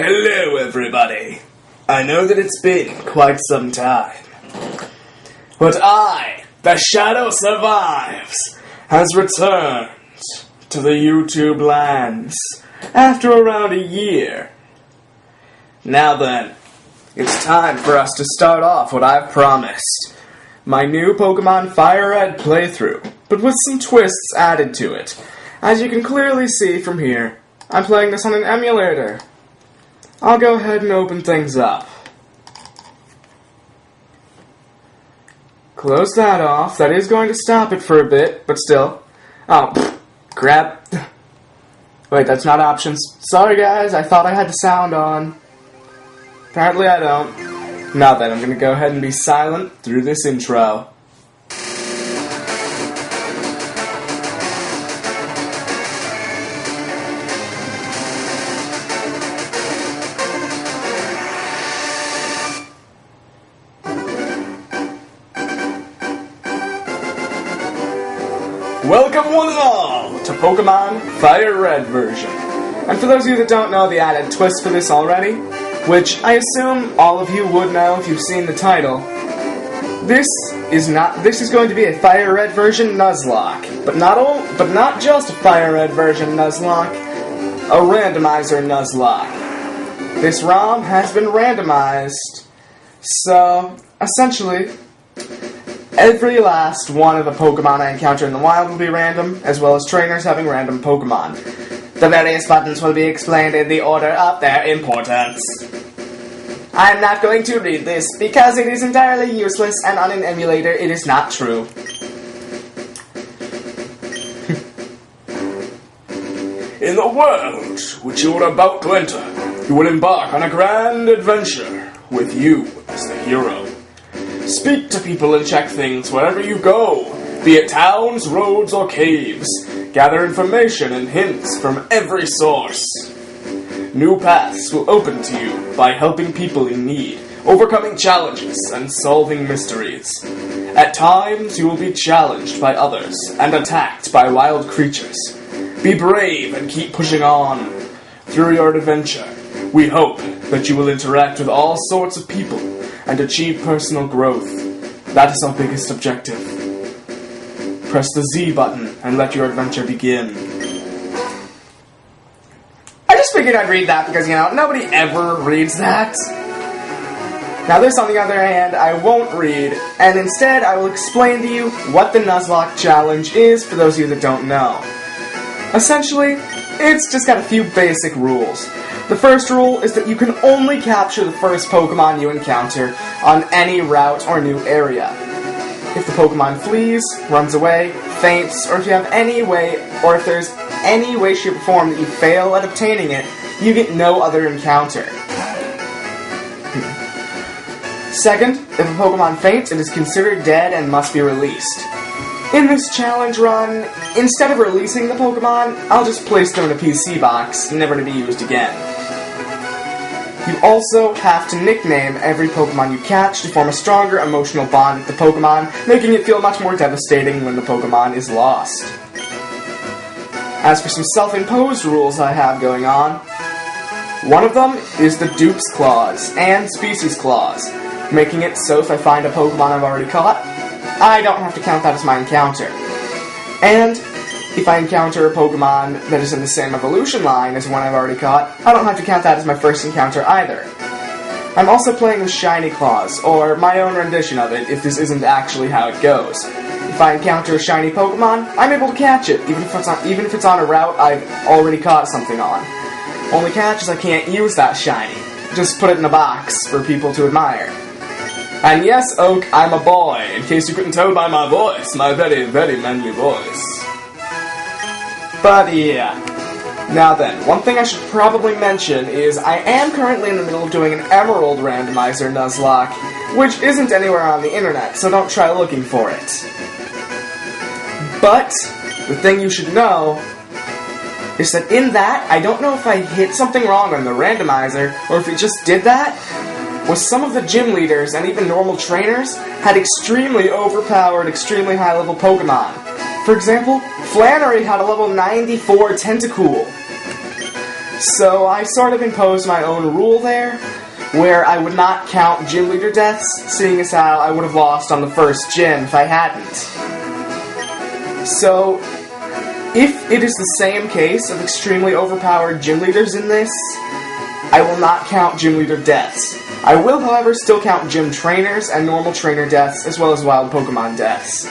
Hello, everybody. I know that it's been quite some time, but I, the Shadow Survives, has returned to the YouTube lands after around a year. Now then, it's time for us to start off what I've promised. My new Pokemon Fire Red playthrough, but with some twists added to it. As you can clearly see from here, I'm playing this on an emulator. I'll go ahead and open things up. Close that off. That is going to stop it for a bit, but still. Oh, crap. Wait, that's not options. Sorry guys, I thought I had the sound on. Apparently I don't. Now then, I'm going to go ahead and be silent through this intro. Welcome one and all to Pokemon Fire Red version. And for those of you that don't know the added twist for this already, which I assume all of you would know if you've seen the title, this is going to be a Fire Red version Nuzlocke. But not just a Fire Red version Nuzlocke, a Randomizer Nuzlocke. This ROM has been randomized, so essentially every last one of the Pokemon I encounter in the wild will be random, as well as trainers having random Pokemon. The various buttons will be explained in the order of their importance. I'm not going to read this, because it is entirely useless, and on an emulator it is not true. In the world which you are about to enter, you will embark on a grand adventure, with you as the hero. Speak to people and check things wherever you go, be it towns, roads, or caves. Gather information and hints from every source. New paths will open to you by helping people in need, overcoming challenges, and solving mysteries. At times, you will be challenged by others and attacked by wild creatures. Be brave and keep pushing on. Through your adventure, we hope that you will interact with all sorts of people and achieve personal growth. That is our biggest objective. Press the Z button and let your adventure begin. I just figured I'd read that because, nobody ever reads that. Now this, on the other hand, I won't read, and instead I will explain to you what the Nuzlocke challenge is for those of you that don't know. Essentially, it's just got a few basic rules. The first rule is that you can only capture the first Pokemon you encounter on any route or new area. If the Pokemon flees, runs away, faints, or if you have any way, or if there's any way, shape, or form that you fail at obtaining it, you get no other encounter. Second, if a Pokemon faints, it is considered dead and must be released. In this challenge run, instead of releasing the Pokemon, I'll just place them in a PC box, never to be used again. You also have to nickname every Pokemon you catch to form a stronger emotional bond with the Pokemon, making it feel much more devastating when the Pokemon is lost. As for some self-imposed rules I have going on, one of them is the Dupe's Clause and Species Clause, making it so if I find a Pokemon I've already caught, I don't have to count that as my encounter. And if I encounter a Pokemon that is in the same evolution line as one I've already caught, I don't have to count that as my first encounter either. I'm also playing with Shiny Claws, or my own rendition of it if this isn't actually how it goes. If I encounter a shiny Pokemon, I'm able to catch it, even if it's on a route I've already caught something on. Only catch is I can't use that shiny. Just put it in a box for people to admire. And yes, Oak, I'm a boy, in case you couldn't tell by my voice, my very, very manly voice. But yeah. Now then, one thing I should probably mention is I am currently in the middle of doing an Emerald Randomizer Nuzlocke, which isn't anywhere on the internet, so don't try looking for it. But the thing you should know is that in that, I don't know if I hit something wrong on the randomizer, or if it just did that, was some of the gym leaders and even normal trainers had extremely overpowered, extremely high-level Pokemon. For example, Flannery had a level 94 Tentacool. So I sort of imposed my own rule there, where I would not count gym leader deaths, seeing as how I would have lost on the first gym if I hadn't. So, if it is the same case of extremely overpowered gym leaders in this, I will not count gym leader deaths. I will, however, still count gym trainers and normal trainer deaths, as well as wild Pokemon deaths.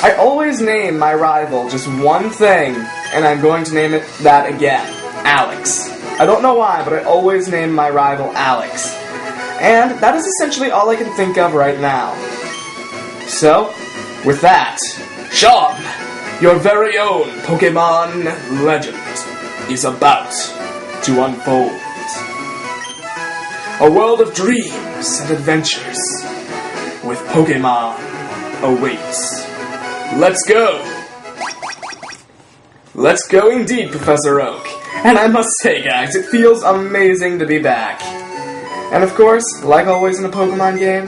I always name my rival just one thing, and I'm going to name it that again. Alex. I don't know why, but I always name my rival Alex. And that is essentially all I can think of right now. So, with that, Sean, your very own Pokemon legend is about to unfold. A world of dreams and adventures with Pokemon awaits. Let's go! Let's go indeed, Professor Oak. And I must say, guys, it feels amazing to be back. And of course, like always in a Pokemon game,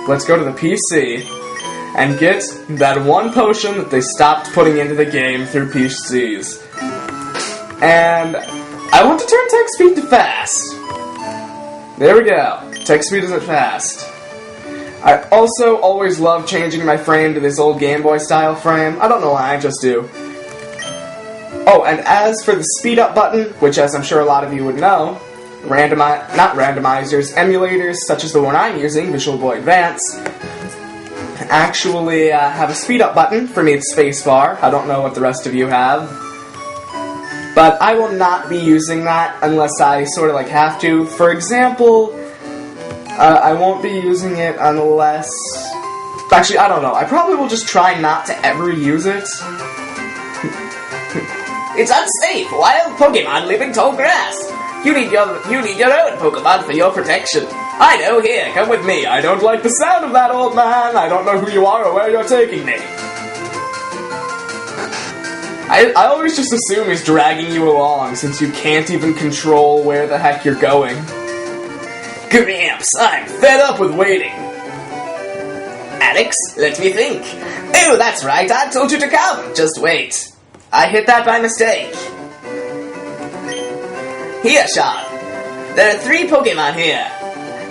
let's go to the PC and get that one potion that they stopped putting into the game through PCs. And I want to turn text speed to fast. There we go. Text speed is at fast. I also always love changing my frame to this old Game Boy style frame. I don't know why, I just do. Oh, and as for the speed up button, which as I'm sure a lot of you would know, not randomizers, emulators such as the one I'm using, Visual Boy Advance, actually have a speed up button. For me it's spacebar. I don't know what the rest of you have. But I will not be using that unless I sort of like have to. For example, I won't be using it unless... Actually, I don't know. I probably will just try not to ever use it. It's unsafe! Wild Pokemon live in tall grass! You need your own Pokemon for your protection. I know, here, come with me. I don't like the sound of that, old man. I don't know who you are or where you're taking me. I always just assume he's dragging you along, since you can't even control where the heck you're going. Gramps, I'm fed up with waiting. Alex, let me think. Oh, that's right, I told you to come. Just wait. I hit that by mistake. Here, Sean. There are 3 Pokemon here.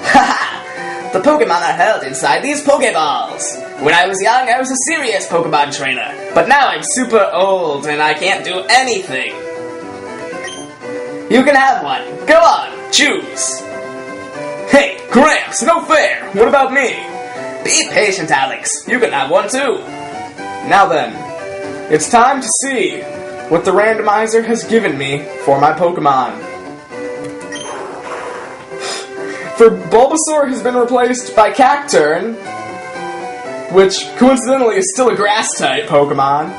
Haha! The Pokemon are held inside these Pokeballs. When I was young, I was a serious Pokemon trainer. But now I'm super old and I can't do anything. You can have one. Go on, choose. Hey, Gramps, no fair. What about me? Be patient, Alex. You can have one too. Now then, it's time to see what the randomizer has given me for my Pokemon. For Bulbasaur has been replaced by Cacturne, which coincidentally is still a grass-type Pokemon.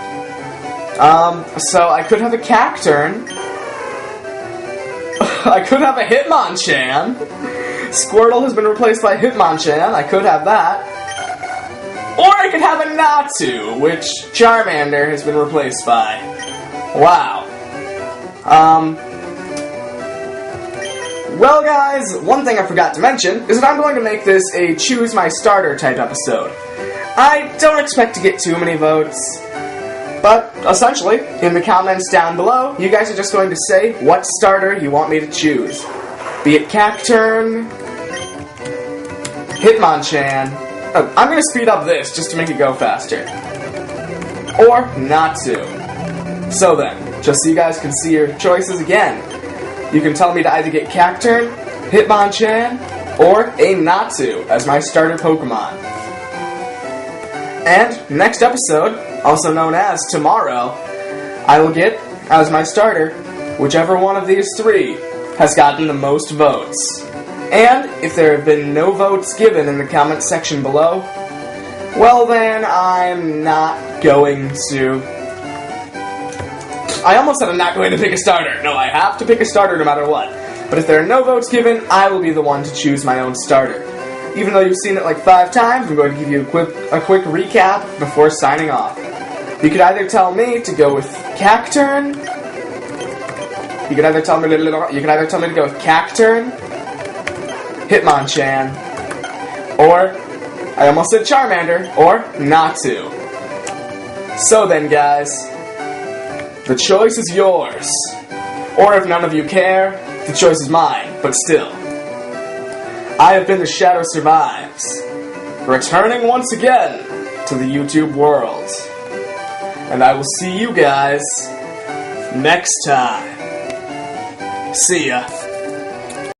So I could have a Cacturne. I could have a Hitmonchan. Squirtle has been replaced by Hitmonchan. I could have that. Or I could have a Natu, which Charmander has been replaced by. Wow. Well guys, one thing I forgot to mention is that I'm going to make this a choose my starter type episode. I don't expect to get too many votes, but essentially, in the comments down below, you guys are just going to say what starter you want me to choose. Be it Cacturne, Hitmonchan, I'm going to speed up this just to make it go faster, or Natu. So then, just so you guys can see your choices again, you can tell me to either get Cacturne, Hitmonchan, or a Natu as my starter Pokemon. And next episode, also known as tomorrow, I will get, as my starter, whichever one of these 3 has gotten the most votes. And if there have been no votes given in the comment section below, well then, I'm not going to... I almost said I'm not going to pick a starter. No, I have to pick a starter no matter what. But if there are no votes given, I will be the one to choose my own starter. Even though you've seen it like 5 times, I'm going to give you a quick recap before signing off. You could either tell me to go with Cacturne. You could either tell me to go with Cacturne, Hitmonchan, or I almost said Charmander, or Natu. So then, guys, the choice is yours. Or if none of you care, the choice is mine, but still. I have been the Shadow Survives, returning once again to the YouTube world. And I will see you guys next time. See ya.